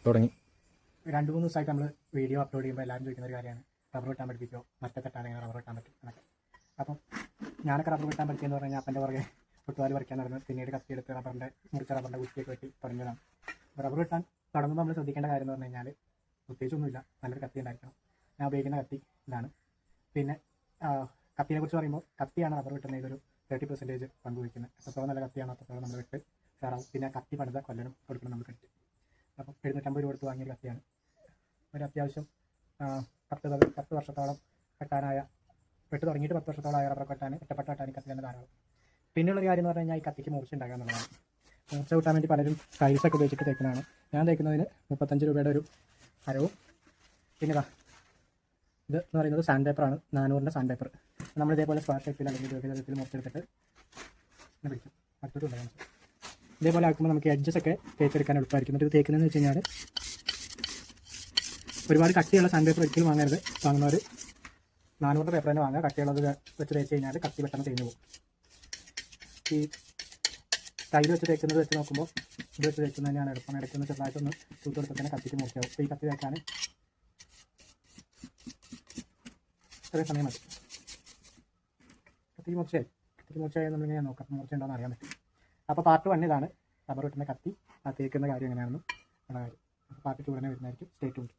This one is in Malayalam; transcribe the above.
തുടങ്ങി. 2-3 ദിവസമായിട്ട് നമ്മൾ വീഡിയോ അപ്ലോഡ് ചെയ്യുമ്പോൾ എല്ലാവരും ചോദിക്കുന്ന ഒരു കാര്യമാണ്, റബ്ബർ വെട്ടാൻ പഠിപ്പിക്കുമോ, മറ്റത്തെട്ടാണെങ്കിൽ റബ്ബർ വെട്ടാൻ പറ്റും എന്നൊക്കെ. അപ്പം ഞാനൊക്കെ റബ്ബർ വെട്ടാൻ പഠിച്ചതെന്ന് പറഞ്ഞാൽ അപ്പൻ്റെ പുറകെ പുട്ടുവാല് പറിക്കാൻ നടന്നു, പിന്നീട് കത്തിയെടുത്ത് മുറിച്ച റബ്ബറിൻ്റെ കുറ്റിയൊക്കെ വെട്ടി തുടങ്ങിയതാണ്. അപ്പോൾ റബ്ബർ വെട്ടാൻ തുടങ്ങുമ്പോൾ നമ്മൾ ശ്രദ്ധിക്കേണ്ട കാര്യം എന്ന് പറഞ്ഞു കഴിഞ്ഞാൽ പ്രത്യേകിച്ചൊന്നുമില്ല, നല്ലൊരു കത്തി ഉണ്ടായിരിക്കണം. ഞാൻ ഉപയോഗിക്കുന്ന കത്തി ഇതാണ്. പിന്നെ കത്തിനെ കുറിച്ച് പറയുമ്പോൾ കത്തിയാണ് റബ്ബർ വെട്ടുന്നതിൽ ഒരു 30% പങ്കുവയ്ക്കുന്നത്. എത്രത്തോളം നല്ല കത്തിയാണോ അത്രത്തോളം നമ്മൾ വെട്ട് സാറാവും. പിന്നെ കത്തി പണിത കൊല്ലനും കൊടുക്കണം നമ്മൾ കെട്ടി. അപ്പം 750 രൂപ കൊടുത്ത് വാങ്ങിയൊരു കത്തിയാണ്. ഒരു അത്യാവശ്യം 10 വർഷത്തോളം വെട്ടാനായ, വെട്ട് തുടങ്ങിയിട്ട് 10 വർഷത്തോളം റബ്ബർ വെട്ടാൻ ഒറ്റപ്പെട്ട വെട്ടാൻ കത്തി തന്നെ ധാരാളം. പിന്നെയുള്ളൊരു കാര്യം എന്ന് പറഞ്ഞു കഴിഞ്ഞാൽ ഈ കത്തിക്ക് മൂർച്ച ഉണ്ടാക്കുക എന്നുള്ളതാണ്. മൂർച്ച കിട്ടാൻ വേണ്ടി പലരും ടൈൽസൊക്കെ ഉപയോഗിച്ചിട്ട് തേക്കുന്നതാണ്. ഞാൻ തേക്കുന്നതിന് 35 രൂപയുടെ ഒരു അരവും. പിന്നെ ഇത് എന്ന് പറയുന്നത് സാൻഡ് പേപ്പറാണ്, 400-ൻ്റെ സാൻഡ് പേപ്പർ. നമ്മൾ ഇതേപോലെ സ്ക്വയർ ഷേപ്പിൽ അല്ലെങ്കിൽ ദീർഘചതുരത്തിൽ മുറിച്ചെടുത്തിട്ട് പിടിക്കും. അടുത്തോട്ട് ഉണ്ടാകാൻ ഇതേപോലെ ആക്കുമ്പോൾ നമുക്ക് എഡ്ജസൊക്കെ തേച്ചെടുക്കാൻ എളുപ്പമായിരിക്കും. എന്നിട്ട് ഇത് തേക്കുന്നതെന്ന് വെച്ച് കഴിഞ്ഞാൽ ഒരുപാട് കട്ടിയുള്ള സാൻഡ് പേപ്പർ ഒരിക്കലും വാങ്ങരുത്. വാങ്ങുന്നവർ 400 പേപ്പർ തന്നെ വാങ്ങുക. കട്ടിയുള്ളത് വെച്ച് തേച്ച് കഴിഞ്ഞാൽ കത്തി പെട്ടെന്ന് തേഞ്ഞു പോകും. ഈ ടൈൽ വെച്ച് തേക്കുന്നത് വെച്ച് നോക്കുമ്പോൾ ഇത് വെച്ച് തേക്കുന്നത് തന്നെയാണ് എളുപ്പം. ഇടയ്ക്കൊന്ന് ചെറുതായിട്ടൊന്ന് തൂത്ത് കൊടുത്താൽ തന്നെ കത്തിക്ക് മൂർച്ചയാവും. അപ്പോൾ ഈ കത്തി തേക്കാൻ ചെറിയ സമയം മതി. കത്തിക്ക് മൂർച്ചയായി നമ്മളിങ്ങനെ നോക്കാം, മൂർച്ച ഉണ്ടോയെന്ന് അറിയാൻ പറ്റും. അപ്പോൾ പാർട്ട് 1 ഇതാണ് റബ്ബർ വെട്ടുന്ന കത്തി, ആ തേക്കുന്ന കാര്യം എങ്ങനെയാണെന്നും ഉള്ള കാര്യം. അപ്പോൾ പാർട്ട് 2 തന്നെ വരുന്നതായിരിക്കും. Stay tuned.